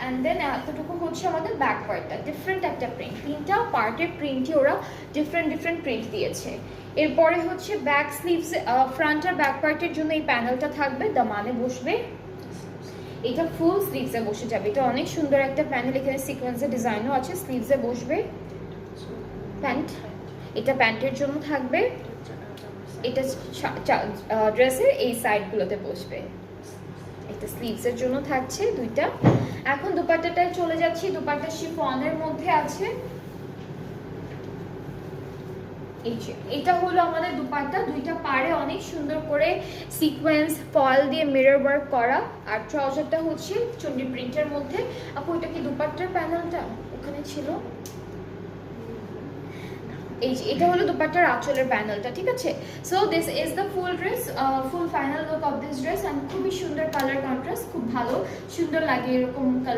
And then এতটুকু হচ্ছে আমাদের ব্যাক পার্টটা, ডিফারেন্ট একটা প্রিন্ট, তিনটা পার্টের প্রিন্টই ওরা ডিফারেন্ট প্রিন্ট দিয়েছে। এরপরে হচ্ছে ব্যাক স্লিভস, ফ্রন্ট আর ব্যাক পার্টের জন্য এই প্যানেলটা থাকবে, দামানে বসবে, এটা ফুল স্লিভসে বসে যাবে। এটা অনেক সুন্দর একটা প্যানেল, এখানে সিকোয়েন্সের ডিজাইনও আছে, স্লিভসে বসবে। প্যান্ট, এটা প্যান্টের জন্য থাকবে, এটা ড্রেসের এই সাইডগুলোতে বসবে, এটা স্লিভসের জন্য থাকছে দুইটা। এখন দুপাট্টাটায় চলে যাচ্ছি, দুপাট্টা শিফনের মধ্যে আছে, এই যে এটা হলো আমাদের দুপাট্টা, দুইটা পাড়ে অনেক সুন্দর করে সিকোয়েন্স ফল দিয়ে মিরর ওয়ার্ক করা, আর ট্রাউজারটা হচ্ছে চুন্ডি প্রিন্টের মধ্যে। আপু এটা কি দুপাট্টার প্যানেলটা ওখানে ছিল? এই যে এটা হলো দুপাট্টার আঁচলের প্যানেলটা, ঠিক আছে। So this is the full dress, full final look of this dress, and খুবই সুন্দর কালার কন্ট্রাস্ট, খুব ভালো সুন্দর লাগে এরকম